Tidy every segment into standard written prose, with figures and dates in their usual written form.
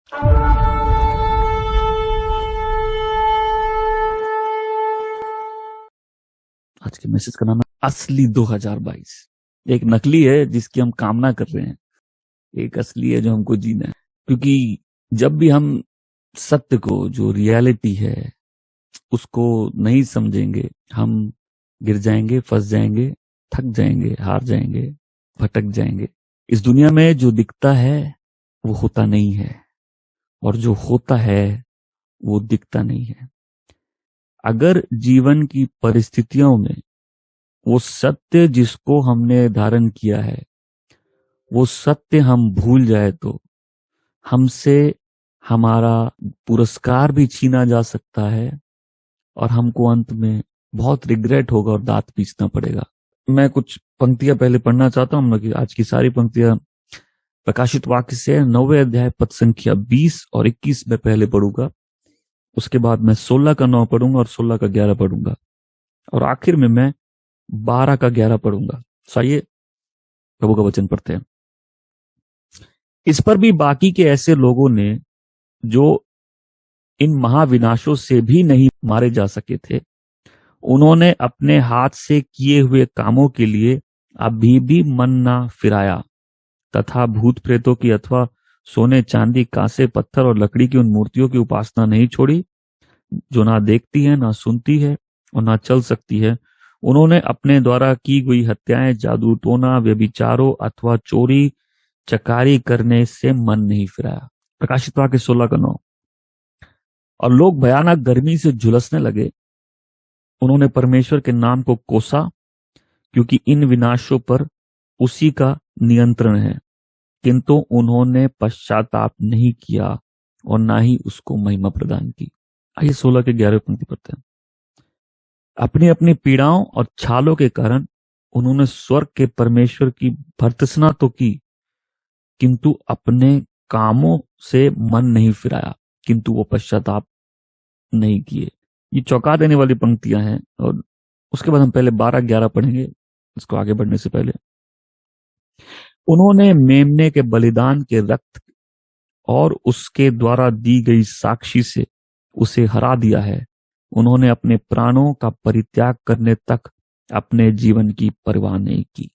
आज के मैसेज का नाम है असली 2022। एक नकली है जिसकी हम कामना कर रहे हैं, एक असली है जो हमको जीना है। क्योंकि जब भी हम सत्य को, जो रियलिटी है, उसको नहीं समझेंगे, हम गिर जाएंगे, फंस जाएंगे, थक जाएंगे, हार जाएंगे, भटक जाएंगे। इस दुनिया में जो दिखता है वो होता नहीं है, और जो होता है वो दिखता नहीं है। अगर जीवन की परिस्थितियों में वो सत्य जिसको हमने धारण किया है, वो सत्य हम भूल जाए तो हमसे हमारा पुरस्कार भी छीना जा सकता है, और हमको अंत में बहुत रिग्रेट होगा और दांत पीसना पड़ेगा। मैं कुछ पंक्तियां पहले पढ़ना चाहता हूं कि आज की सारी पंक्तियां प्रकाशित वाक्य से 9वें अध्याय पद संख्या 20 और 21 में पहले पढ़ूंगा। उसके बाद मैं 16 का 9 पढ़ूंगा और 16 का 11 पढ़ूंगा, और आखिर में मैं 12 का 11 पढ़ूंगा। आइए प्रभु का वचन पढ़ते हैं। इस पर भी बाकी के ऐसे लोगों ने जो इन महाविनाशों से भी नहीं मारे जा सके थे, उन्होंने अपने हाथ से किए हुए कामों के लिए अभी भी मन ना फिराया, तथा भूत प्रेतों की अथवा सोने चांदी कांसे पत्थर और लकड़ी की उन मूर्तियों की उपासना नहीं छोड़ी, जो ना देखती है, ना सुनती है और ना चल सकती है। उन्होंने अपने द्वारा की गई हत्याएं, जादू टोना, व्यभिचारों अथवा चोरी चकारी करने से मन नहीं फिराया। प्रकाशित वाक्य 16 का 9। और लोग भयानक गर्मी से झुलसने लगे। उन्होंने परमेश्वर के नाम को कोसा, क्योंकि इन विनाशों पर उसी का नियंत्रण है, किंतु उन्होंने पश्चाताप नहीं किया और ना ही उसको महिमा प्रदान की। आइए 16 के 11 पंक्ति पढ़ते हैं। अपनी अपनी पीड़ाओं और छालों के कारण उन्होंने स्वर्ग के परमेश्वर की भर्त्सना तो की, किंतु अपने कामों से मन नहीं फिराया, किंतु वो पश्चाताप नहीं किए। ये चौंका देने वाली पंक्तियां हैं। और उसके बाद हम पहले 12-11 पढ़ेंगे, इसको आगे बढ़ने से पहले। उन्होंने मेमने के बलिदान के रक्त और उसके द्वारा दी गई साक्षी से उसे हरा दिया है। उन्होंने अपने प्राणों का परित्याग करने तक अपने जीवन की परवाह नहीं की।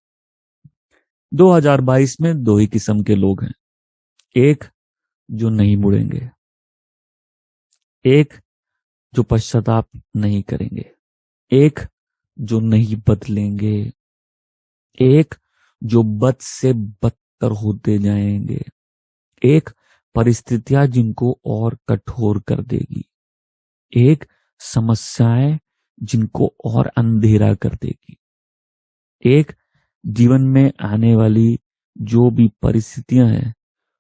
2022 में दो ही किस्म के लोग हैं, एक जो नहीं मुड़ेंगे, एक जो पश्चाताप नहीं करेंगे, एक जो नहीं बदलेंगे, एक जो बद से बदतर होते जाएंगे, एक परिस्थितियां जिनको और कठोर कर देगी, एक समस्याएं जिनको और अंधेरा कर देगी, एक जीवन में आने वाली जो भी परिस्थितियां हैं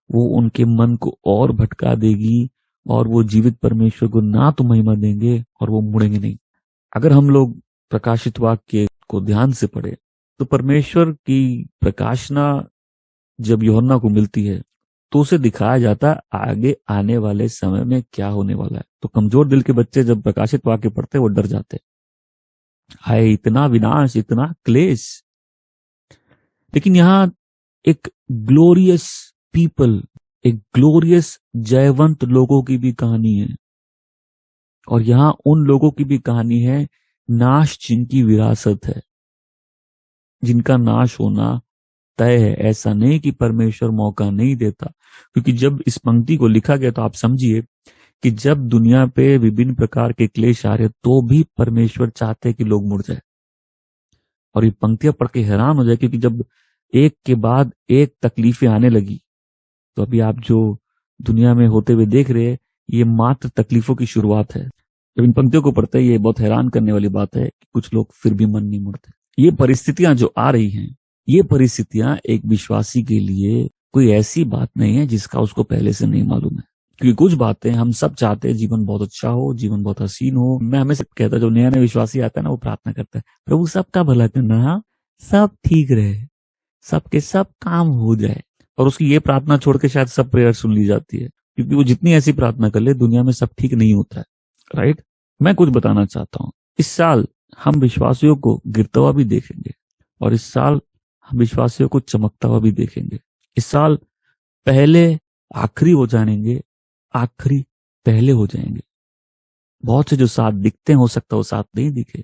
वो उनके मन को और भटका देगी, और वो जीवित परमेश्वर को ना तो महिमा देंगे और वो मुड़ेंगे नहीं। अगर हम लोग प्रकाशित वाक्य को ध्यान से पढ़े तो परमेश्वर की प्रकाशना जब यूहन्ना को मिलती है तो उसे दिखाया जाता है आगे आने वाले समय में क्या होने वाला है। तो कमजोर दिल के बच्चे जब प्रकाशित वाक्य पढ़ते वो डर जाते, हाय इतना विनाश, इतना क्लेश। लेकिन यहां एक ग्लोरियस पीपल, एक ग्लोरियस जयवंत लोगों की भी कहानी है, और यहां उन लोगों की भी कहानी है नाश जिनकी विरासत है, जिनका नाश होना तय है। ऐसा नहीं कि परमेश्वर मौका नहीं देता, क्योंकि जब इस पंक्ति को लिखा गया तो आप समझिए कि जब दुनिया पे विभिन्न प्रकार के क्लेश आ रहे तो भी परमेश्वर चाहते हैं कि लोग मुड़ जाए। और ये पंक्तियां पढ़ के हैरान हो जाए, क्योंकि जब एक के बाद एक तकलीफें आने लगी, तो अभी आप जो दुनिया में होते हुए देख रहे हैं ये मात्र तकलीफों की शुरुआत है। जब इन पंक्तियों को पढ़ते हैं ये बहुत हैरान करने वाली बात है कि कुछ लोग फिर भी मन नहीं मुड़ते। ये परिस्थितियां जो आ रही हैं, ये परिस्थितियां एक विश्वासी के लिए कोई ऐसी बात नहीं है जिसका उसको पहले से नहीं मालूम है। क्योंकि कुछ बातें हम सब चाहते हैं, जीवन बहुत अच्छा हो, जीवन बहुत हसीन हो। मैं हमेशा कहता, जो नया नया विश्वासी आता है ना वो प्रार्थना करता है, प्रभु सबका भला करना, सब ठीक रहे, सबके सब काम हो जाए। और उसकी ये प्रार्थना छोड़ के शायद सब प्रेयर सुन ली जाती है, क्योंकि वो जितनी ऐसी प्रार्थना कर ले दुनिया में सब ठीक नहीं होता है। राइट। मैं कुछ बताना चाहता हूं, इस साल हम विश्वासियों को गिरता हुआ भी देखेंगे, और इस साल हम विश्वासियों को चमकता हुआ भी देखेंगे। इस साल पहले आखिरी हो जानेंगे आखिरी पहले हो जाएंगे। बहुत से जो साथ दिखते हैं, हो सकता है वो साथ नहीं दिखे।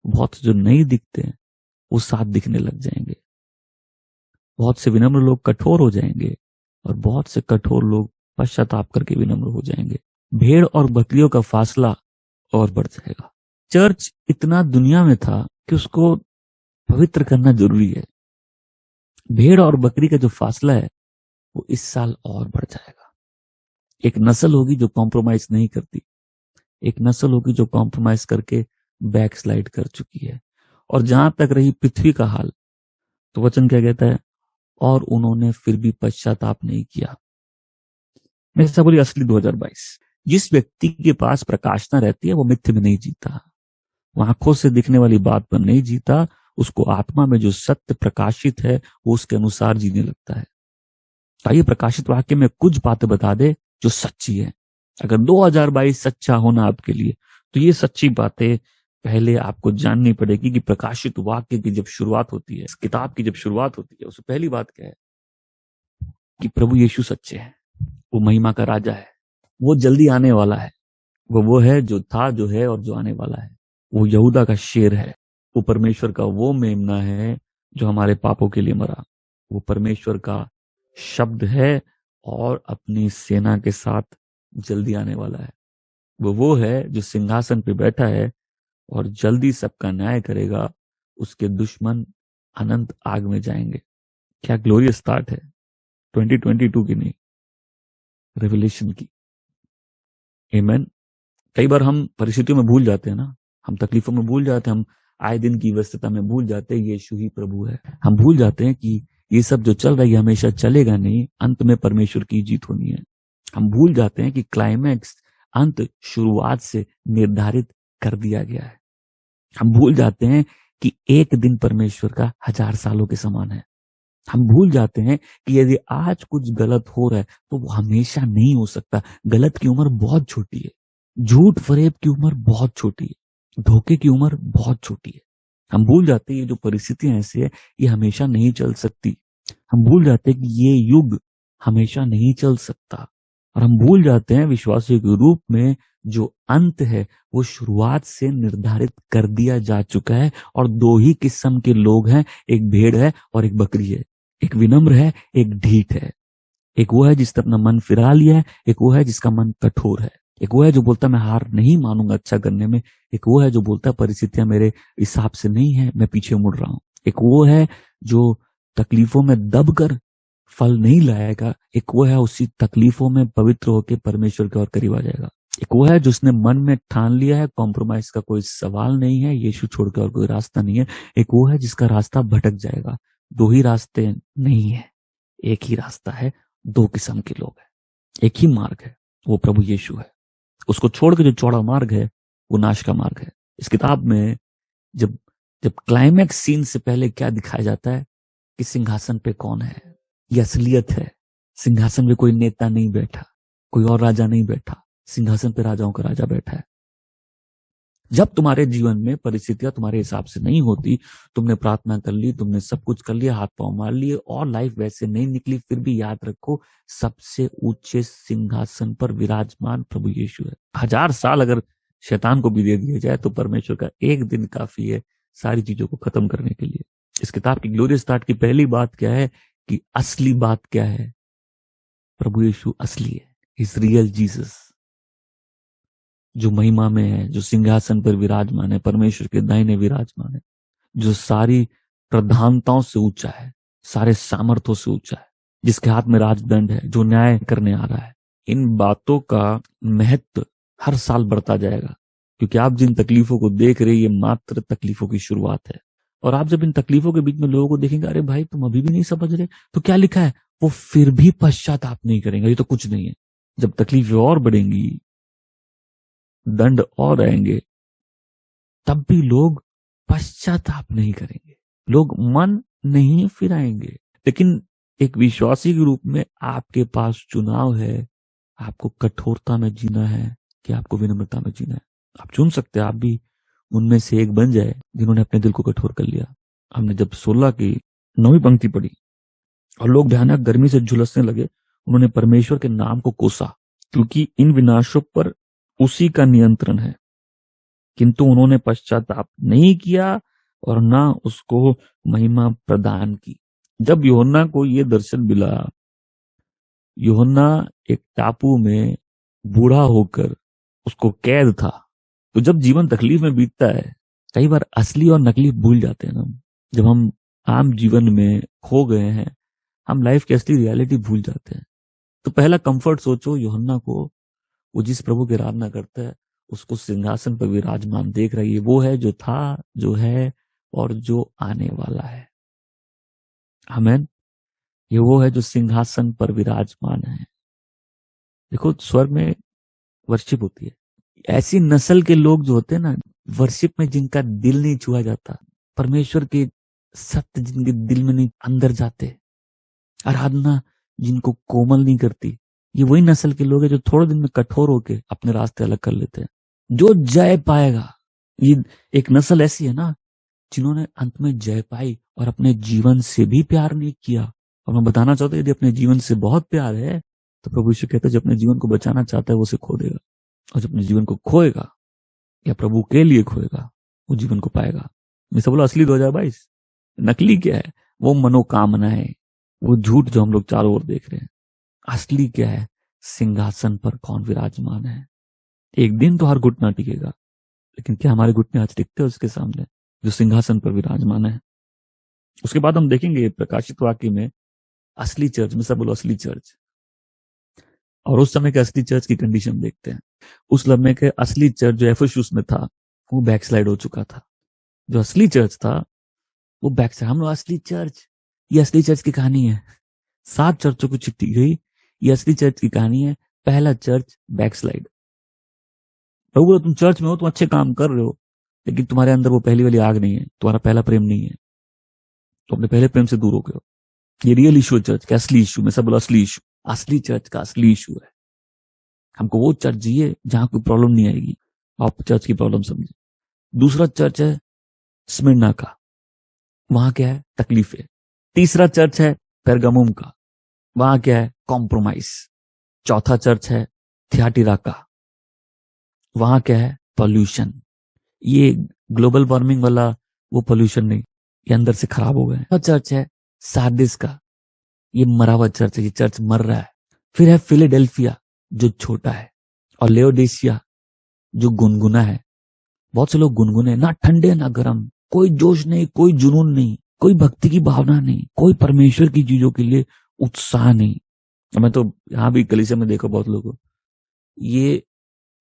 बहुत से जो नहीं दिखते हैं वो साथ दिखने लग जाएंगे। बहुत से विनम्र लोग कठोर हो जाएंगे और बहुत से कठोर लोग पश्चाताप करके विनम्र हो जाएंगे। भेड़ और बकरियों का फासला और बढ़ जाएगा। चर्च इतना दुनिया में था कि उसको पवित्र करना जरूरी है। भेड़ और बकरी का जो फासला है वो इस साल और बढ़ जाएगा। एक नस्ल होगी जो कॉम्प्रोमाइज नहीं करती, एक नस्ल होगी जो कॉम्प्रोमाइज करके बैकस्लाइड कर चुकी है। और जहां तक रही पृथ्वी का हाल, तो वचन क्या कहता है, और उन्होंने फिर भी पश्चाताप नहीं किया। मैं ऐसा बोली असली 2022। जिस व्यक्ति के पास प्रकाशना रहती है वो मिथ्य में नहीं जीता, वो आंखों से दिखने वाली बात पर नहीं जीता, उसको आत्मा में जो सत्य प्रकाशित है वो उसके अनुसार जीने लगता है। आइए प्रकाशित वाक्य में कुछ बातें बता दे जो सच्ची है। अगर 2022 सच्चा होना आपके लिए, तो ये सच्ची बातें पहले आपको जाननी पड़ेगी कि प्रकाशित वाक्य की जब शुरुआत होती है, इस किताब की जब शुरुआत होती है, उससे पहली बात क्या है कि प्रभु यीशु सच्चे हैं, वो महिमा का राजा है, वो जल्दी आने वाला है, वो है जो था, जो है और जो आने वाला है। वो यहूदा का शेर है, वो परमेश्वर का वो मेमना है जो हमारे पापों के लिए मरा। वो परमेश्वर का शब्द है और अपनी सेना के साथ जल्दी आने वाला है। वो है जो सिंहासन पे बैठा है और जल्दी सबका न्याय करेगा। उसके दुश्मन अनंत आग में जाएंगे। क्या ग्लोरियस स्टार्ट है 2022 की, नहीं, रेवलेशन की। आमेन। कई बार हम परिस्थितियों में भूल जाते हैं ना, हम तकलीफों में भूल जाते हैं, हम आए दिन की व्यस्तता में भूल जाते हैं यीशु ही प्रभु है। हम भूल जाते हैं कि ये सब जो चल रहा है हमेशा चलेगा नहीं, अंत में परमेश्वर की जीत होनी है। हम भूल जाते हैं कि क्लाइमैक्स, अंत शुरुआत से निर्धारित कर दिया गया है। हम भूल जाते हैं कि एक दिन परमेश्वर का 1000 सालों के समान है। हम भूल जाते हैं कि यदि आज कुछ गलत हो रहा है तो वो हमेशा नहीं हो सकता। गलत की उम्र बहुत छोटी है, झूठ फरेब की उम्र बहुत छोटी है, धोखे की उम्र बहुत छोटी है। हम भूल जाते हैं ये जो परिस्थितियां ऐसी है ये हमेशा नहीं चल सकती। हम भूल जाते हैं कि ये युग हमेशा नहीं चल सकता। और हम भूल जाते हैं विश्वासियों के रूप में जो अंत है वो शुरुआत से निर्धारित कर दिया जा चुका है। और दो ही किस्म के लोग हैं, एक भेड़ है और एक बकरी है। एक विनम्र है, एक ढीठ है। एक वो है जिसने अपना मन फिरा लिया है, एक वो है जिसका मन कठोर है। एक वो है जो बोलता है मैं हार नहीं मानूंगा अच्छा करने में, एक वो है जो बोलता है परिस्थितियां मेरे हिसाब से नहीं है, मैं पीछे मुड़ रहा हूं। एक वो है जो तकलीफों में दबकर फल नहीं लाएगा, एक वो है उसी तकलीफों में पवित्र होकर परमेश्वर के और करीब आ जाएगा। एक वो है जिसने मन में ठान लिया है कॉम्प्रोमाइज का कोई सवाल नहीं है, यीशु छोड़ के और कोई रास्ता नहीं है। एक वो है जिसका रास्ता भटक जाएगा। दो ही रास्ते नहीं है, एक ही रास्ता है। दो किस्म के लोग हैं, एक ही मार्ग है, वो प्रभु यीशु है। उसको छोड़ के जो चौड़ा मार्ग है वो नाश का मार्ग है। इस किताब में जब जब क्लाइमैक्स सीन से पहले क्या दिखाया जाता है कि सिंहासन पे कौन है, ये असलियत है। सिंहासन पे कोई नेता नहीं बैठा, कोई और राजा नहीं बैठा, सिंहासन पे राजाओं का राजा बैठा है। जब तुम्हारे जीवन में परिस्थितियां तुम्हारे हिसाब से नहीं होती, तुमने प्रार्थना कर ली, तुमने सब कुछ कर लिया, हाथ पांव मार लिए और लाइफ वैसे नहीं निकली, फिर भी याद रखो सबसे ऊंचे सिंहासन पर विराजमान प्रभु यीशु है। 1000 साल अगर शैतान को भी दे दिया जाए तो परमेश्वर का एक दिन काफी है सारी चीजों को खत्म करने के लिए। इस किताब की ग्लोरियस स्टार्ट की पहली बात क्या है कि असली बात क्या है, प्रभु यीशु असली है, इज रियल जीसस, जो महिमा में है, जो सिंहासन पर विराजमान है, परमेश्वर के दाहिने विराजमान है, जो सारी प्रधानताओं से ऊंचा है, सारे सामर्थ्यों से ऊंचा है, जिसके हाथ में राजदंड है, जो न्याय करने आ रहा है। इन बातों का महत्व हर साल बढ़ता जाएगा, क्योंकि आप जिन तकलीफों को देख रहे हैं ये मात्र तकलीफों की शुरुआत है। और आप जब इन तकलीफों के बीच में लोगों को देखेंगे, अरे भाई तुम अभी भी नहीं समझ रहे, तो क्या लिखा है, वो फिर भी पश्चाताप नहीं करेंगे, ये तो कुछ नहीं है। जब तकलीफें और बढ़ेंगी, दंड और आएंगे, तब भी लोग पश्चाताप नहीं करेंगे, लोग मन नहीं फिराएंगे। लेकिन एक विश्वासी के रूप में आपके पास चुनाव है, आपको कठोरता में जीना है कि आपको विनम्रता में जीना है। आप चुन सकते हैं, आप भी उनमें से एक बन जाए जिन्होंने अपने दिल को कठोर कर लिया। हमने जब 16 की 9वीं पंक्ति पढ़ी और लोग भयानक गर्मी से झुलसने लगे, उन्होंने परमेश्वर के नाम को कोसा क्योंकि इन विनाशों पर उसी का नियंत्रण है, किंतु उन्होंने पश्चाताप नहीं किया और ना उसको महिमा प्रदान की। जब यूहन्ना को ये दर्शन मिला, यूहन्ना एक टापू में बूढ़ा होकर, उसको कैद था। तो जब जीवन तकलीफ में बीतता है, कई बार असली और नकली भूल जाते हैं ना। जब हम आम जीवन में खो गए हैं, हम लाइफ की असली रियलिटी भूल जाते हैं। तो पहला कंफर्ट सोचो, यूहन्ना को, वो जिस प्रभु की आराधना करता है, उसको सिंहासन पर विराजमान देख रही है। वो है जो था, जो है और जो आने वाला है। आमीन। ये वो है जो सिंहासन पर विराजमान है। देखो, स्वर्ग में वर्शिप होती है। ऐसी नस्ल के लोग जो होते हैं ना, वर्शिप में जिनका दिल नहीं छुआ जाता, परमेश्वर के सत्य जिनके दिल में नहीं अंदर जाते, आराधना जिनको कोमल नहीं करती, ये वही नस्ल के लोग हैं जो थोड़े दिन में कठोर होके अपने रास्ते अलग कर लेते हैं। जो जय पाएगा, ये एक नस्ल ऐसी है ना जिन्होंने अंत में जय पाई और अपने जीवन से भी प्यार नहीं किया। और मैं बताना चाहता हूं, यदि अपने जीवन से बहुत प्यार है तो प्रभु यीशु कहता है, जो अपने जीवन को बचाना चाहता है वो उसे खो देगा, और जो अपने जीवन को खोएगा या प्रभु के लिए खोएगा, वो जीवन को पाएगा। जैसे बोला असली 2022, नकली क्या है? वो मनोकामना है, वो झूठ जो हम लोग चारों ओर देख रहे हैं। असली क्या है? सिंहासन पर कौन विराजमान है। एक दिन तो हर घुटना टिकेगा, लेकिन क्या हमारे घुटने आज टिकते हैं उसके सामने जो सिंहासन पर विराजमान है? उसके बाद हम देखेंगे प्रकाशित वाक्य में असली चर्च में, सब बोलो असली चर्च, और उस समय के असली चर्च की कंडीशन देखते हैं। उस समय के असली चर्च जो एफेसुस में था, वो बैकस्लाइड हो चुका था। जो असली चर्च था वो बैकस्लाइड। हम लोग असली चर्च, ये असली चर्च की कहानी है। 7 चर्चों को चिट्ठी गई, ये असली चर्च की कहानी है। पहला चर्च बैकस्लाइड। प्रभु, तुम चर्च में हो, तुम अच्छे काम कर रहे हो, लेकिन तुम्हारे अंदर वो पहली वाली आग नहीं है, तुम्हारा पहला प्रेम नहीं है, तो अपने पहले प्रेम से दूर हो गए हो। ये रियल इशू है चर्च का, असली इशू। मैं सब बोला असली इशू, असली चर्च का असली इशू है। हमको वो चर्च चाहिए जहां कोई प्रॉब्लम नहीं आएगी। आप चर्च की प्रॉब्लम समझे। दूसरा चर्च है स्मिर्ना का, वहां क्या है? तकलीफें। तीसरा चर्च है पेरगमुम का, वहां क्या है? कॉम्प्रोमाइज। चौथा चर्च है थियाटिरा का, वहां क्या है? पॉल्यूशन। ये ग्लोबल वार्मिंग वाला वो पॉल्यूशन नहीं, ये अंदर से खराब हो गए। चर्च है सार्डिस का, ये मरा हुआ चर्च है, ये चर्च मर रहा है। फिर है फिलाडेल्फिया जो छोटा है, और लेओडिसिया जो गुनगुना है। बहुत से लोग गुनगुने, ना ठंडे ना गर्म, कोई जोश नहीं, कोई जुनून नहीं, कोई भक्ति की भावना नहीं, कोई परमेश्वर की चीजों के लिए उत्साह नहीं। मैं तो यहाँ भी कलीसिया में देखो बहुत लोगों, ये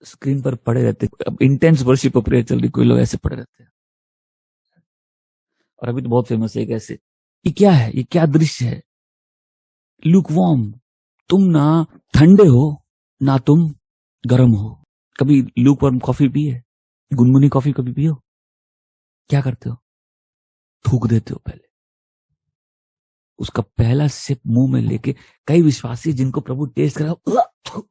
स्क्रीन पर पड़े रहते, अब इंटेंस वर्शिप प्रेयर चल रही, कोई लोग ऐसे पड़े रहते हैं। और अभी तो बहुत फेमस है एक ऐसे, ये क्या है? ये क्या दृश्य है? लुकवार्म। तुम ना ठंडे हो ना तुम गर्म हो। कभी लुकवार्म कॉफी पिए? गुनगुनी कॉफी कभी पियो? क्या करते हो? थूक देते हो पहले। उसका पहला सिप मुंह में लेके, कई विश्वासी जिनको प्रभु टेस्ट करा,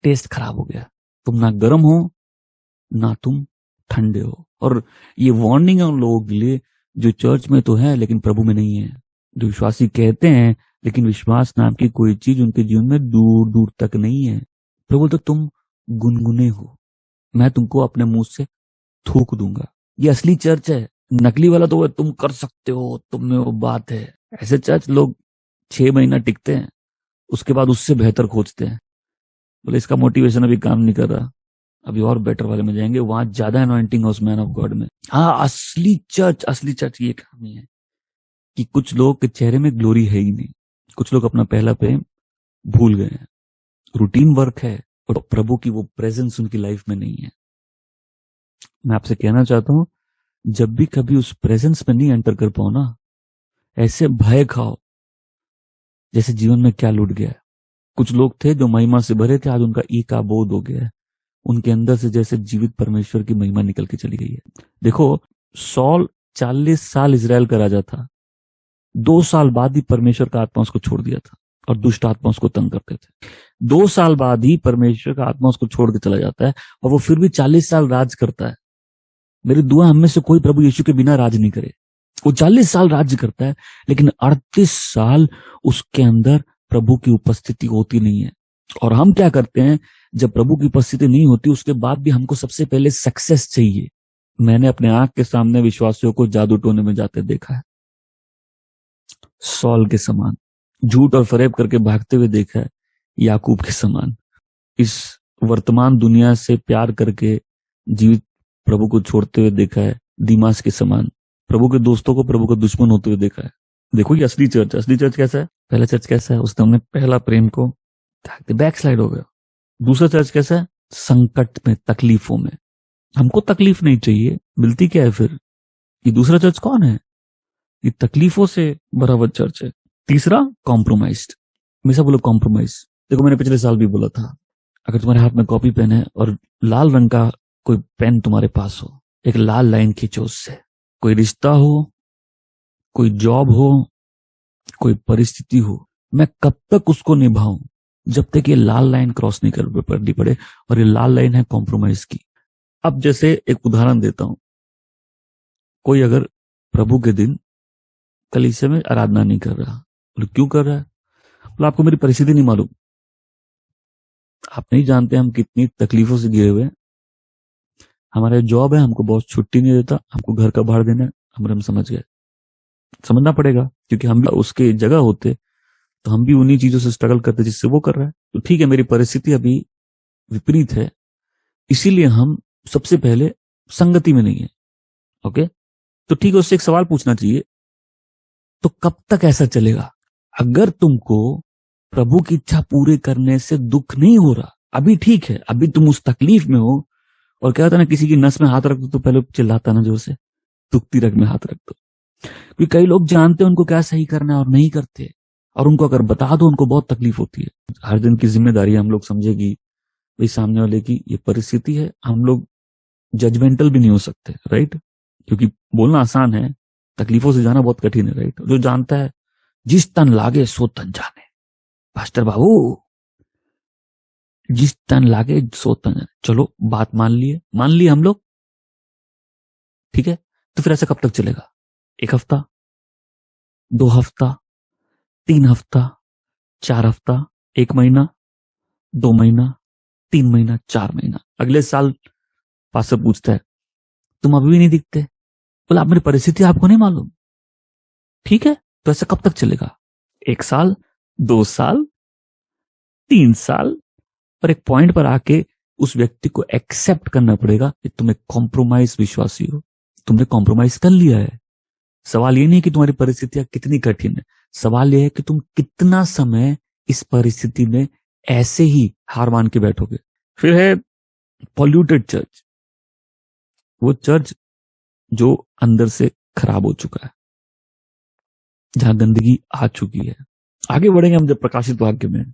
टेस्ट खराब हो गया। तुम ना गर्म हो ना तुम ठंडे हो। और ये वार्निंग है उन लोगों के लिए जो चर्च में तो है लेकिन प्रभु में नहीं है, जो विश्वासी कहते हैं लेकिन विश्वास नाम की कोई चीज उनके जीवन में दूर दूर तक नहीं है। प्रभु, तो तुम गुनगुने हो, मैं तुमको अपने मुंह से थूक दूंगा। ये असली चर्च है। नकली वाला तो तुम कर सकते हो, तुम में वो बात है। ऐसे चर्च लोग 6 महीना टिकते हैं, उसके बाद उससे बेहतर खोजते हैं। बोले इसका मोटिवेशन अभी काम नहीं कर रहा, अभी और बेटर वाले में जाएंगे, वहां ज्यादा अनॉइंटिंग है उस मैन ऑफ गॉड में। हाँ, असली चर्च ये कहानी है कि कुछ लोग के चेहरे में ग्लोरी है ही नहीं। कुछ लोग अपना पहला प्रेम भूल गए हैं। रूटीन वर्क है और प्रभु की वो प्रेजेंस उनकी लाइफ में नहीं है। मैं आपसे कहना चाहता हूं, जब भी कभी उस प्रेजेंस में नहीं एंटर कर पाओ ना, ऐसे भय खाओ जैसे जीवन में क्या लूट गया है। कुछ लोग थे जो महिमा से भरे थे, आज उनका ई का बोध हो गया है। उनके अंदर से जैसे जीवित परमेश्वर की महिमा निकल के चली गई है। देखो, सॉल 40 साल इजराइल का राजा था, 2 साल बाद ही परमेश्वर का आत्मा उसको छोड़ दिया था और दुष्ट आत्मा उसको तंग करते थे। 2 साल बाद ही परमेश्वर का आत्मा उसको छोड़ के चला जाता है और वो फिर भी 40 साल राज करता है। मेरी दुआ, हम में से कोई प्रभु यीशु के बिना राज नहीं करे। वो 40 साल राज्य करता है लेकिन 38 साल उसके अंदर प्रभु की उपस्थिति होती नहीं है। और हम क्या करते हैं, जब प्रभु की उपस्थिति नहीं होती उसके बाद भी हमको सबसे पहले सक्सेस चाहिए। मैंने अपने आंख के सामने विश्वासियों को जादू टोने में जाते देखा है, सॉल के समान झूठ और फरेब करके भागते हुए देखा है, याकूब के समान इस वर्तमान दुनिया से प्यार करके जीवित प्रभु को छोड़ते हुए देखा है, दिमास के समान प्रभु के दोस्तों को प्रभु का दुश्मन होते हुए देखा है। देखो ये असली चर्च कैसा है। पहला चर्च कैसा है, उसने हमने पहला प्रेम को बैक स्लाइड हो गया। दूसरा चर्च कैसा है, संकट में, तकलीफों में। हमको तकलीफ नहीं चाहिए, मिलती क्या है फिर। ये दूसरा चर्च कौन है, ये तकलीफों से भरा हुआ चर्च है। तीसरा कॉम्प्रोमाइज्ड, हमेशा बोलो कॉम्प्रोमाइज। देखो मैंने पिछले साल भी बोला था, अगर तुम्हारे हाथ में कॉपी पेन है और लाल रंग का कोई पेन तुम्हारे पास हो, एक लाल लाइन खींचो उससे। कोई रिश्ता हो, कोई जॉब हो, कोई परिस्थिति हो, मैं कब तक उसको निभाऊं जब तक ये लाल लाइन क्रॉस नहीं करनी पड़े, और ये लाल लाइन है कॉम्प्रोमाइज की। अब जैसे एक उदाहरण देता हूं, कोई अगर प्रभु के दिन कलीसिया में आराधना नहीं कर रहा, क्यों कर रहा है, मतलब आपको मेरी परिस्थिति नहीं मालूम, आप नहीं जानते हम कितनी तकलीफों से घिरे हुए हैं। हमारे जॉब है, हमको बॉस छुट्टी नहीं देता, हमको घर का भाड़ देना है, हम समझ गए, समझना पड़ेगा, क्योंकि हम भी उसके जगह होते तो हम भी उन्हीं चीजों से स्ट्रगल करते जिससे वो कर रहा है। तो ठीक है, मेरी परिस्थिति अभी विपरीत है, इसीलिए हम सबसे पहले संगति में नहीं है। ओके, तो ठीक है, उससे एक सवाल पूछना चाहिए, तो कब तक ऐसा चलेगा। अगर तुमको प्रभु की इच्छा पूरे करने से दुख नहीं हो रहा, अभी ठीक है, अभी तुम उस तकलीफ में हो, और क्या होता है ना, किसी की नस में हाथ रख दो तो पहले चिल्लाता ना जोर से, दुखती रग में हाथ रख दो। क्योंकि कई लोग जानते हैं उनको क्या सही करना है और नहीं करते, और उनको अगर बता दो उनको बहुत तकलीफ होती है। हर दिन की जिम्मेदारी हम लोग समझेगी भाई सामने वाले की ये परिस्थिति है, हम लोग जजमेंटल भी नहीं हो सकते, राइट, क्योंकि बोलना आसान है, तकलीफों से जाना बहुत कठिन है, राइट। जो जानता है जिस तन लागे सो तन जाने, पास्टर बाबू, जिस तन लागे सो तन जाने। चलो बात मान लिए हम लोग, ठीक है, तो फिर ऐसा कब तक चलेगा, 1 हफ्ता, 2 हफ्ता, 3 हफ्ता, 4 हफ्ता, 1 महीना, 2 महीना, 3 महीना, 4 महीना। अगले साल पास्टर पूछता है तुम अभी भी नहीं दिखते, बोला आप मेरी परिस्थिति आपको नहीं मालूम, ठीक है, तो ऐसा कब तक चलेगा, 1 साल, 2 साल, 3 साल, और एक पॉइंट पर आके उस व्यक्ति को एक्सेप्ट करना पड़ेगा कि तुम एक कॉम्प्रोमाइज विश्वासी हो, तुमने कॉम्प्रोमाइज कर लिया है। सवाल ये नहीं कि तुम्हारी परिस्थितियां कितनी कठिन है, सवाल यह है कि तुम कितना समय इस परिस्थिति में ऐसे ही हार मान के बैठोगे। फिर है पॉल्यूटेड चर्च, वो चर्च जो अंदर से खराब हो चुका है, जहां गंदगी आ चुकी है। आगे बढ़ेंगे हम जब प्रकाशित वाक्य में,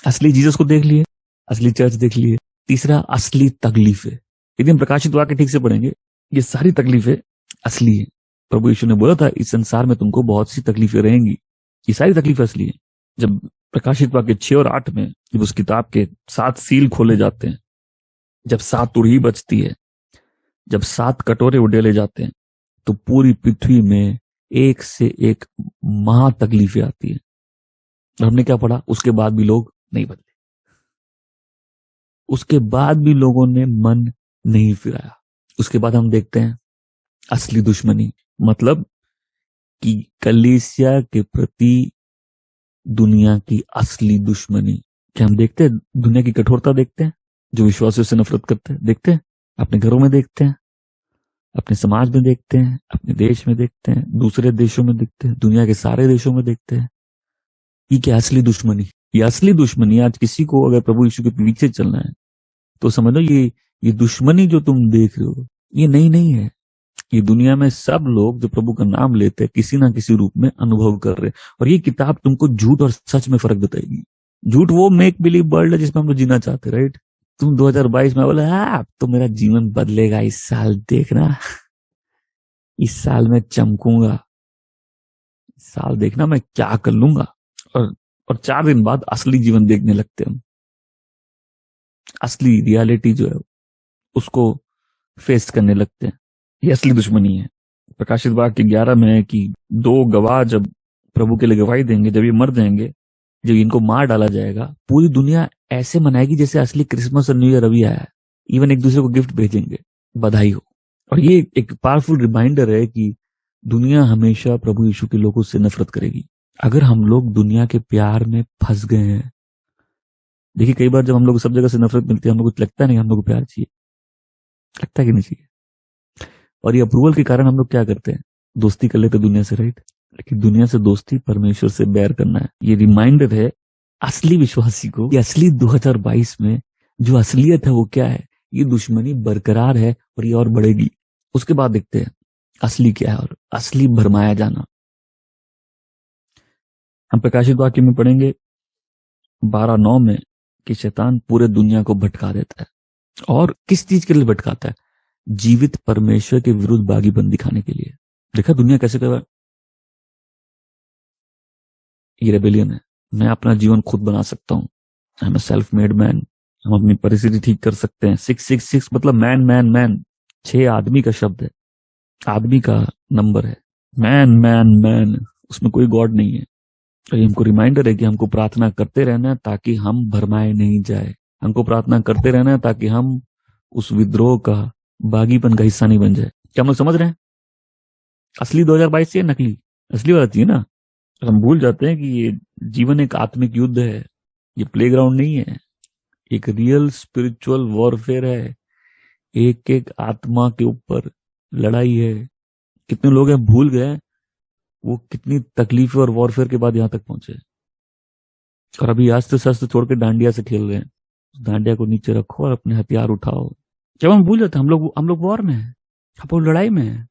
असली जीसस को देख लिए, असली चर्च देख लिए। तीसरा असली तकलीफें, यदि हम प्रकाशित वाक्य ठीक से पढ़ेंगे, ये सारी तकलीफें असली है। प्रभु यीशु ने बोला था इस संसार में तुमको बहुत सी तकलीफें रहेंगी, ये सारी तकलीफें असली है। जब प्रकाशित वाक्य 6 और 8 में जब उस किताब के 7 सील खोले जाते हैं, जब 7 तुरही बजती है, जब 7 कटोरे उडेले जाते हैं, तो पूरी पृथ्वी में एक से एक महा तकलीफें आती है। और हमने क्या पढ़ा, उसके बाद भी लोग नहीं बदले, उसके बाद भी लोगों ने मन नहीं फिराया। उसके बाद हम देखते हैं असली दुश्मनी, मतलब कि कलीसिया के प्रति दुनिया की असली दुश्मनी। क्या हम देखते हैं दुनिया की कठोरता, देखते हैं जो विश्वासियों से नफरत करते हैं, देखते हैं अपने घरों में, देखते हैं अपने समाज में, देखते हैं अपने देश में, देखते हैं दूसरे देशों में, देखते हैं दुनिया के सारे देशों में, देखते हैं। ये क्या असली दुश्मनी, ये असली दुश्मनी। आज किसी को अगर प्रभु यीशु के पीछे चलना है तो समझ लो ये दुश्मनी जो तुम देख रहे हो ये नहीं है। ये दुनिया में सब लोग जो प्रभु का नाम लेते हैं किसी ना किसी रूप में अनुभव कर रहे हैं, और ये किताब तुमको झूठ और सच में फर्क बताएगी। झूठ वो मेक बिलीव वर्ल्ड है जिसमें हम लोग जीना चाहते, राइट। तुम 2022 में बोले अब तो मेरा जीवन बदलेगा, इस साल देखना, इस साल मैं चमकूंगा, इस साल देखना मैं क्या कर लूंगा, और 4 दिन बाद असली जीवन देखने लगते हम, असली रियलिटी जो है उसको फेस करने लगते हैं। ये असली दुश्मनी है। प्रकाशित वाक्य 11 में है कि 2 गवाह जब प्रभु के लिए गवाही देंगे, जब ये मर जाएंगे जब इनको मार डाला जाएगा, पूरी दुनिया ऐसे मनाएगी जैसे असली क्रिसमस और न्यू ईयर अभी आया है। इवन एक दूसरे को गिफ्ट भेजेंगे, बधाई हो। और ये एक पावरफुल रिमाइंडर है कि दुनिया हमेशा प्रभु यीशु के लोगों से नफरत करेगी। अगर हम लोग दुनिया के प्यार में फंस गए हैं, देखिए कई बार जब हम लोग सब जगह से नफरत मिलती है, हम लोग को लगता नहीं हम लोग को प्यार चाहिए, लगता है कि नहीं चाहिए। और ये अप्रूवल के कारण हम लोग क्या करते हैं, दोस्ती कर लेते दुनिया से, राइट। लेकिन दुनिया से दोस्ती परमेश्वर से बैर करना है। ये रिमाइंडर है असली विश्वासी को कि असली 2022 में जो असलियत है वो क्या है। ये दुश्मनी बरकरार है और ये और बढ़ेगी। उसके बाद देखते हैं असली क्या है और असली भरमाया जाना। हम प्रकाशित वाक्य में पढ़ेंगे 12:9 में कि शैतान पूरे दुनिया को भटका देता है। और किस चीज के लिए भटकाता है? जीवित परमेश्वर के विरुद्ध बागीपन दिखाने के लिए। देखा दुनिया कैसे कर रहा है? ये रेबेलियन है। मैं अपना जीवन खुद बना सकता हूं। I am a self made man. हम अपनी परिस्थिति ठीक कर सकते हैं। 666 मतलब मैन मैन मैन, 6 आदमी का शब्द है, आदमी का नंबर है। मैन मैन मैन, उसमें कोई गॉड नहीं है। तो ये हमको रिमाइंडर है कि हमको प्रार्थना करते रहना है ताकि हम भरमाए नहीं जाए। हमको प्रार्थना करते रहना है ताकि हम उस विद्रोह का, बागीपन का हिस्सा नहीं बन जाए। क्या हम लोग समझ रहे हैं? असली 2022 से नकली, असली वाला चाहिए ना। हम भूल जाते हैं कि ये जीवन एक आत्मिक युद्ध है, ये प्लेग्राउंड नहीं है, एक रियल स्पिरिचुअल वॉरफेयर है। एक एक आत्मा के ऊपर लड़ाई है। कितने लोग हैं भूल गए वो कितनी तकलीफें और वॉरफेयर के बाद यहां तक पहुंचे, और अभी अस्त्र शस्त्र छोड़ के डांडिया से खेल रहे हैं। डांडिया को नीचे रखो और अपने हथियार उठाओ। जब हम भूल जाते हैं हम लोग वॉर में हैं, हम लोग लड़ाई में हैं।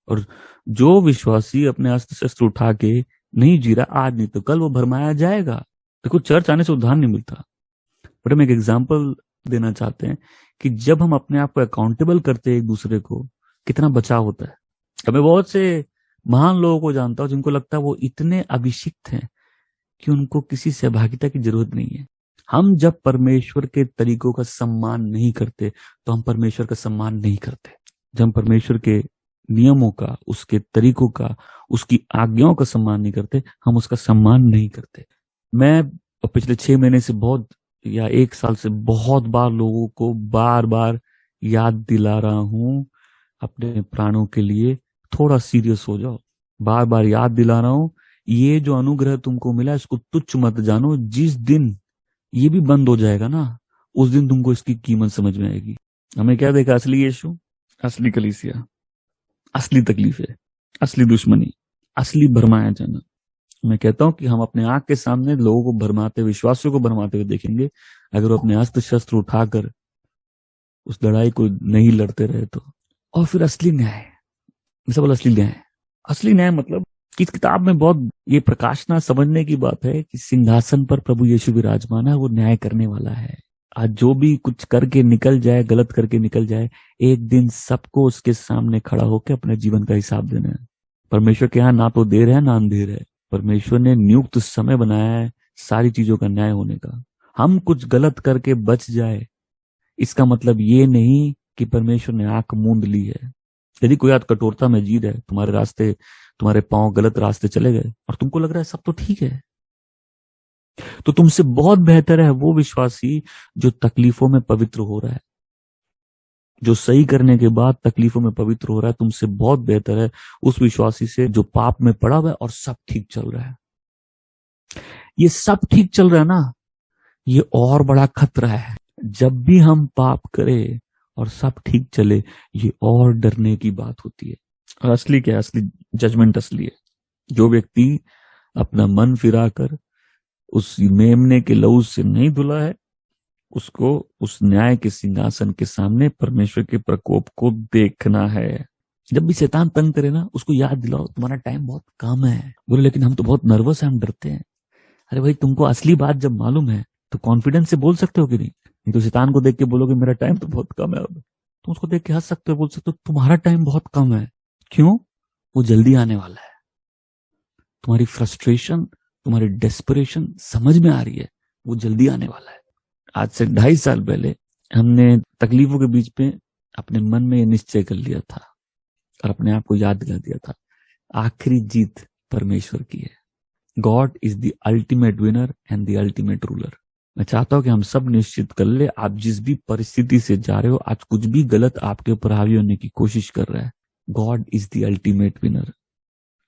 और जो विश्वासी अपने अस्त्र शस्त्र उठा के नहीं जी रहा, आज नहीं तो कल वो भरमाया जाएगा। देखो चर्च आने से उद्धार नहीं मिलता, बट हम एक एग्जाम्पल देना चाहते हैं कि जब हम अपने आप को अकाउंटेबल करते हैं एक दूसरे को, कितना बचाव होता है। हमें बहुत से महान लोगों को जानता हूं जिनको लगता है वो इतने अभिषिक्त हैं कि उनको किसी सहभागिता की जरूरत नहीं है। हम जब परमेश्वर के तरीकों का सम्मान नहीं करते तो हम परमेश्वर का सम्मान नहीं करते। जब हम परमेश्वर के नियमों का, उसके तरीकों का, उसकी आज्ञाओं का सम्मान नहीं करते, हम उसका सम्मान नहीं करते। मैं पिछले 6 महीने से बहुत, या 1 साल से बहुत बार लोगों को बार बार याद दिला रहा हूं अपने प्राणों के लिए थोड़ा सीरियस हो जाओ। बार बार याद दिला रहा हूं, ये जो अनुग्रह तुमको मिला इसको तुच्छ मत जानो। जिस दिन ये भी बंद हो जाएगा ना, उस दिन तुमको इसकी कीमत समझ में आएगी। हमें क्या देखा? असली यीशु, असली कलीसिया, असली तकलीफें, असली दुश्मनी, असली भरमाया जाना। मैं कहता हूं कि हम अपने आंख के सामने लोगों को भरमाते, विश्वासियों को भरमाते हुए देखेंगे अगर वो अपने अस्त्र शस्त्र उठाकर उस लड़ाई को नहीं लड़ते रहे तो। और फिर असली न्याय, सब असली न्याय। असली न्याय मतलब कि इस किताब में बहुत ये प्रकाशना समझने की बात है कि सिंहासन पर प्रभु यीशु विराजमान है, वो न्याय करने वाला है। आज जो भी कुछ करके निकल जाए, गलत करके निकल जाए, एक दिन सबको उसके सामने खड़ा होकर अपने जीवन का हिसाब देना है। परमेश्वर के यहाँ ना तो देर है ना अंधेर है। परमेश्वर ने नियुक्त समय बनाया है सारी चीजों का न्याय होने का। हम कुछ गलत करके बच जाए इसका मतलब ये नहीं कि परमेश्वर ने आंख मूंद ली है। यदि कोई आज कठोरता में जी रहा है, तुम्हारे रास्ते, तुम्हारे पांव गलत रास्ते चले गए और तुमको लग रहा है सब तो ठीक है, तो तुमसे बहुत बेहतर है वो विश्वासी जो तकलीफों में पवित्र हो रहा है, जो सही करने के बाद तकलीफों में पवित्र हो रहा है। तुमसे बहुत बेहतर है उस विश्वासी से जो पाप में पड़ा हुआ है और सब ठीक चल रहा है। ये सब ठीक चल रहा है ना, ये और बड़ा खतरा है। जब भी हम पाप करें और सब ठीक चले, ये और डरने की बात होती है। और असली क्या है? असली जजमेंट असली है। जो व्यक्ति अपना मन फिराकर उस मेमने के लहू से नहीं धुला है, उसको उस न्याय के सिंहासन के सामने परमेश्वर के प्रकोप को देखना है। जब भी शैतान तंग करे ना, उसको याद दिलाओ तुम्हारा टाइम बहुत कम है। बोले लेकिन हम तो बहुत नर्वस हैं, हम डरते हैं। अरे भाई, तुमको असली बात जब मालूम है तो कॉन्फिडेंस से बोल सकते हो कि नहीं? नहीं तो शैतान को देख के बोलोगे मेरा टाइम तो बहुत कम है। अब तुम उसको देख के हंस सकते हो, बोल सकते हो तुम्हारा टाइम बहुत कम है। क्यों? वो जल्दी आने वाला है। तुम्हारी फ्रस्ट्रेशन, तुम्हारी डेस्परेशन समझ में आ रही है, वो जल्दी आने वाला है। आज से 2.5 साल पहले हमने तकलीफों के बीच में अपने मन में ये निश्चय कर लिया था और अपने आप को याद दिला दिया था, आखिरी जीत परमेश्वर की है। God is the ultimate winner and the ultimate ruler. मैं चाहता हूं कि हम सब निश्चित कर ले, आप जिस भी परिस्थिति से जा रहे हो, आज कुछ भी गलत आपके ऊपर हावी होने की कोशिश कर रहा है, God is the ultimate winner.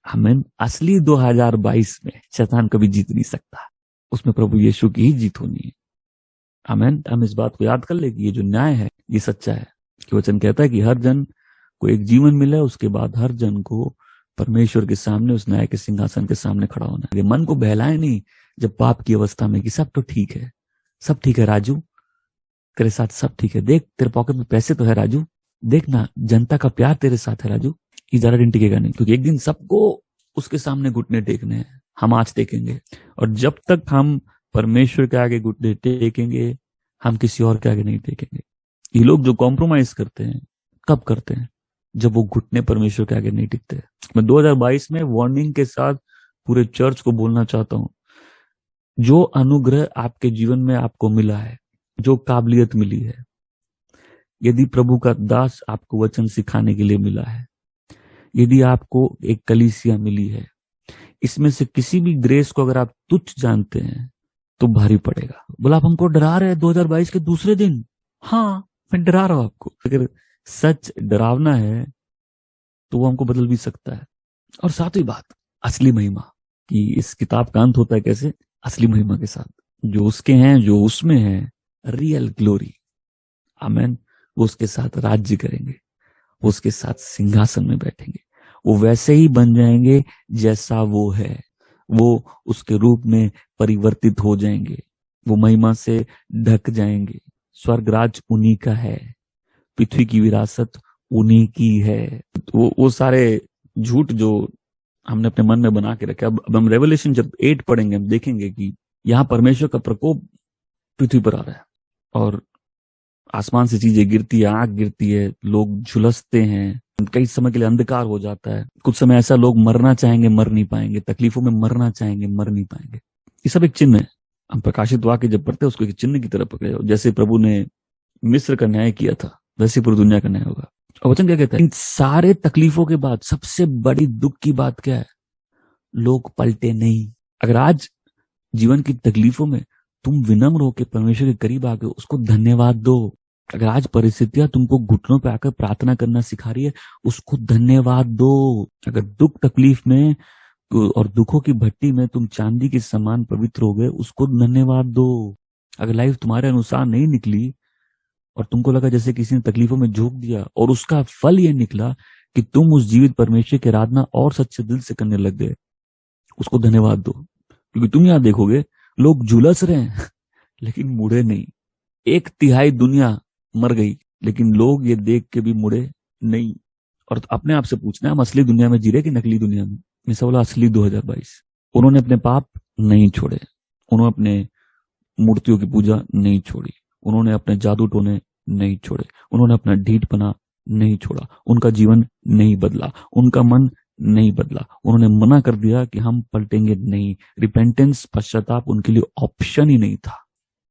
हमें असली 2022 में शैतान कभी जीत नहीं सकता, उसमें प्रभु यीशु की ही जीत होनी है। आमेन। हम इस बात को याद कर ले कि ये जो न्याय है ये सच्चा है, कि वचन कहता है कि हर जन को एक जीवन मिला, उसके बाद हर जन को परमेश्वर के सामने, उस न्याय के सिंहासन के सामने खड़ा होना है। मन को बहलाए नहीं जब पाप की अवस्था में कि सब तो ठीक है, सब ठीक है राजू, तेरे साथ सब ठीक है, देख तेरे पॉकेट में पैसे तो है राजू, देख ना जनता का प्यार तेरे साथ है राजू। ये ज्यादा दिन टिकेगा नहीं, क्योंकि एक दिन सबको उसके सामने घुटने टेकने हैं। हम आज टेकेंगे, और जब तक हम परमेश्वर के आगे घुटने टेकेंगे, हम किसी और के आगे नहीं टेकेंगे। ये लोग जो कॉम्प्रोमाइज करते हैं, कब करते हैं? जब वो घुटने परमेश्वर के आगे नहीं टिकते। मैं 2022 में वार्निंग के साथ पूरे चर्च को बोलना चाहता हूं, जो अनुग्रह आपके जीवन में आपको मिला है, जो काबिलियत मिली है, यदि प्रभु का दास आपको वचन सिखाने के लिए मिला है, यदि आपको एक कलीसिया मिली है, इसमें से किसी भी ग्रेस को अगर आप तुच्छ जानते हैं तो भारी पड़ेगा। बोला आप हमको डरा रहे हैं 2022 के दूसरे दिन। हाँ, मैं डरा रहा हूं आपको। अगर सच डरावना है तो वो हमको बदल भी सकता है। और साथ ही बात असली महिमा कि इस किताब का अंत होता है कैसे? असली महिमा के साथ, जो उसके हैं, जो उसमें है, रियल ग्लोरी। आमेन। वो उसके साथ राज्य करेंगे, वो उसके साथ सिंहासन में बैठेंगे, वो वैसे ही बन जाएंगे जैसा वो है, वो उसके रूप में परिवर्तित हो जाएंगे, वो महिमा से ढक जाएंगे। स्वर्ग राज उन्हीं का है, पृथ्वी की विरासत उन्हीं की है। वो सारे झूठ जो हमने अपने मन में बना के रखे, अब हम रेवलेशन जब 8 पढ़ेंगे, हम देखेंगे कि यहाँ परमेश्वर का प्रकोप पृथ्वी पर आ रहा है, और आसमान से चीजें गिरती है, आग गिरती है, लोग झुलसते हैं, कई समय के लिए अंधकार हो जाता है। कुछ समय ऐसा लोग मरना चाहेंगे, मर नहीं पाएंगे, तकलीफों में मरना चाहेंगे, मर नहीं पाएंगे। ये सब एक चिन्ह है। हम प्रकाशित वाक्य जब पढ़ते हैं उसको एक चिन्ह की तरह पकड़े। जैसे प्रभु ने मिस्र का न्याय किया था, वैसे पूरी दुनिया का न्याय होगा। और वचन क्या कहता है? इन सारे तकलीफों के बाद सबसे बड़ी दुख की बात क्या है? लोग पलटे नहीं। अगर आज जीवन की तकलीफों में तुम विनम्र होकर परमेश्वर के करीब आके उसको धन्यवाद दो। अगर आज परिस्थितियां तुमको घुटनों पे आकर प्रार्थना करना सिखा रही है, उसको धन्यवाद दो। अगर दुख तकलीफ में और दुखों की भट्टी में तुम चांदी के समान पवित्र हो गए, उसको धन्यवाद दो। अगर लाइफ तुम्हारे अनुसार नहीं निकली और तुमको लगा जैसे किसी ने तकलीफों में झोंक दिया, और उसका फल यह निकला कि तुम उस जीवित परमेश्वर की आराधना और सच्चे दिल से करने लग गए, उसको धन्यवाद दो। क्योंकि तुम यहां देखोगे लोग झुलस रहे हैं लेकिन मुड़े नहीं। 1/3 दुनिया मर गई, लेकिन लोग ये देख के भी मुड़े नहीं। और अपने आप से पूछना है, हम असली दुनिया में जी रहे कि नकली दुनिया में? मैं बोला असली 2022। उन्होंने अपने पाप नहीं छोड़े, उन्होंने अपने मूर्तियों की पूजा नहीं छोड़ी, उन्होंने अपने जादू टोने नहीं छोड़े, उन्होंने अपना ढीठपना नहीं छोड़ा, उनका जीवन नहीं बदला, उनका मन नहीं बदला। उन्होंने मना कर दिया कि हम पलटेंगे नहीं। रिपेंटेंस, पश्चाताप उनके लिए ऑप्शन ही नहीं था।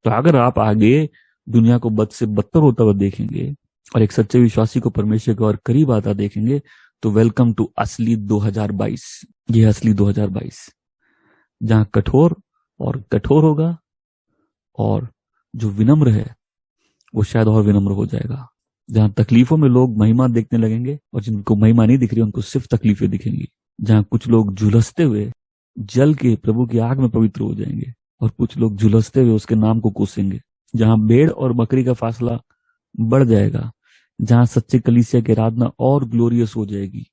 तो अगर आप आगे दुनिया को बद से बदतर होता हुआ देखेंगे और एक सच्चे विश्वासी को परमेश्वर के और करीब आता देखेंगे, तो वेलकम टू असली 2022। ये असली 2022, जहां कठोर और कठोर होगा, और जो विनम्र है वो शायद और विनम्र हो जाएगा। जहां तकलीफों में लोग महिमा देखने लगेंगे, और जिनको महिमा नहीं दिख रही उनको सिर्फ तकलीफें दिखेंगी। जहां कुछ लोग झुलसते हुए जल के प्रभु की आग में पवित्र हो जाएंगे, और कुछ लोग झुलसते हुए उसके नाम को कोसेंगे। जहां भेड़ और बकरी का फासला बढ़ जाएगा, जहां सच्चे कलीसिया की आराधना और ग्लोरियस हो जाएगी,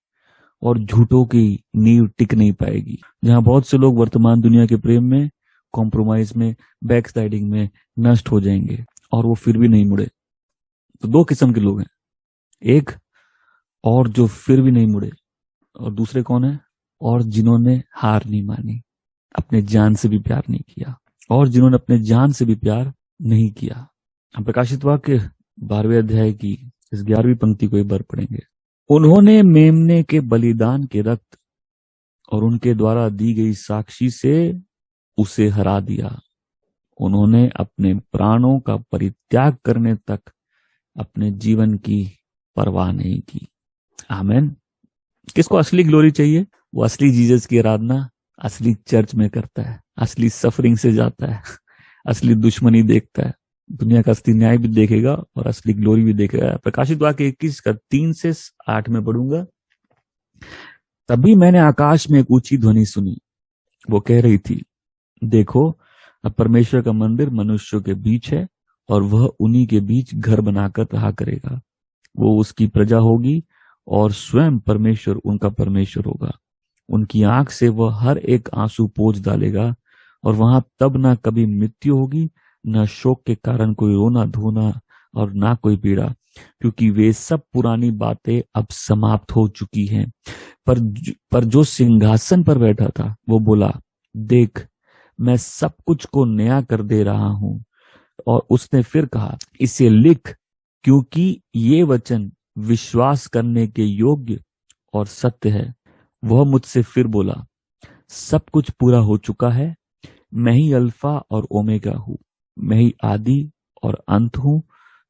और झूठों की नींव टिक नहीं पाएगी। जहां बहुत से लोग वर्तमान दुनिया के प्रेम में, कॉम्प्रोमाइज में, बैकस्लाइडिंग में नष्ट हो जाएंगे, और वो फिर भी नहीं मुड़े। तो 2 किस्म के लोग हैं, एक और जो फिर भी नहीं मुड़े, और दूसरे कौन है? और जिन्होंने हार नहीं मानी, अपने जान से भी प्यार नहीं किया, और जिन्होंने अपने जान से भी प्यार नहीं किया। हम प्रकाशित वाक्य 12वें अध्याय की इस 11वीं पंक्ति को एक बार पढ़ेंगे। उन्होंने मेमने के बलिदान के रक्त और उनके द्वारा दी गई साक्षी से उसे हरा दिया। उन्होंने अपने प्राणों का परित्याग करने तक अपने जीवन की परवाह नहीं की। आमेन। किसको असली ग्लोरी चाहिए? वो असली जीसस की आराधना असली चर्च में करता है, असली सफरिंग से जाता है, असली दुश्मनी देखता है, दुनिया का असली न्याय भी देखेगा और असली ग्लोरी भी देखेगा। प्रकाशित वाक्य 21 का 3 से 8 में पढ़ूंगा। तभी मैंने आकाश में एक ऊंची ध्वनि सुनी, वो कह रही थी, देखो अब परमेश्वर का मंदिर मनुष्यों के बीच है और वह उन्हीं के बीच घर बनाकर रहा करेगा। वो उसकी प्रजा होगी और स्वयं परमेश्वर उनका परमेश्वर होगा। उनकी आंख से वह हर एक आंसू पोंछ डालेगा और वहां तब ना कभी मृत्यु होगी, न शोक के कारण कोई रोना धोना और ना कोई पीड़ा, क्योंकि वे सब पुरानी बातें अब समाप्त हो चुकी हैं। पर जो सिंहासन पर बैठा था वो बोला, देख मैं सब कुछ को नया कर दे रहा हूं। और उसने फिर कहा, इसे लिख, क्योंकि ये वचन विश्वास करने के योग्य और सत्य है। वह मुझसे फिर बोला, सब कुछ पूरा हो चुका है। मैं ही अल्फा और ओमेगा हूं, मैं ही आदि और अंत हूं।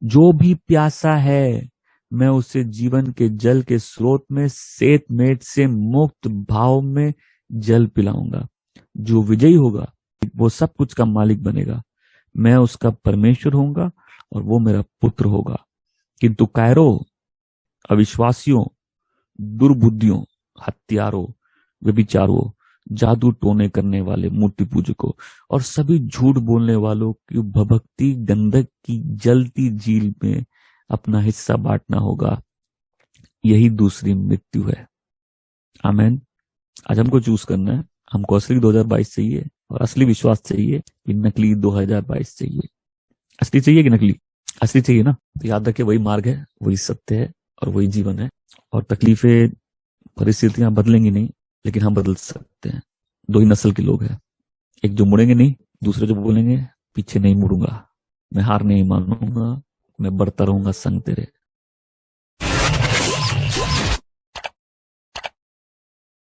जो भी प्यासा है मैं उसे जीवन के जल के स्रोत में सेत मेट से मुक्त भाव में जल पिलाऊंगा। जो विजयी होगा वो सब कुछ का मालिक बनेगा। मैं उसका परमेश्वर होऊंगा और वो मेरा पुत्र होगा। किंतु कायरों, अविश्वासियों, दुर्बुद्धियों, हत्यारों, व्यभिचारों, जादू टोने करने वाले, मूर्ति पूजकों और सभी झूठ बोलने वालों की भभकती गंधक की जलती झील में अपना हिस्सा बांटना होगा। यही दूसरी मृत्यु है। आमेन। आज हमको चूज करना है, हमको असली 2022 चाहिए और असली विश्वास चाहिए कि नकली 2022 चाहिए। असली चाहिए कि नकली? असली चाहिए ना। तो याद रखे, वही मार्ग है, वही सत्य है और वही जीवन है। और तकलीफें, परिस्थितियां बदलेंगी नहीं, लेकिन हम बदल सकते हैं। दो ही नस्ल के लोग हैं, एक जो मुड़ेंगे नहीं, दूसरे जो बोलेंगे पीछे नहीं मुड़ूंगा, मैं हार नहीं मानूंगा, मैं बढ़ता रहूंगा संग तेरे।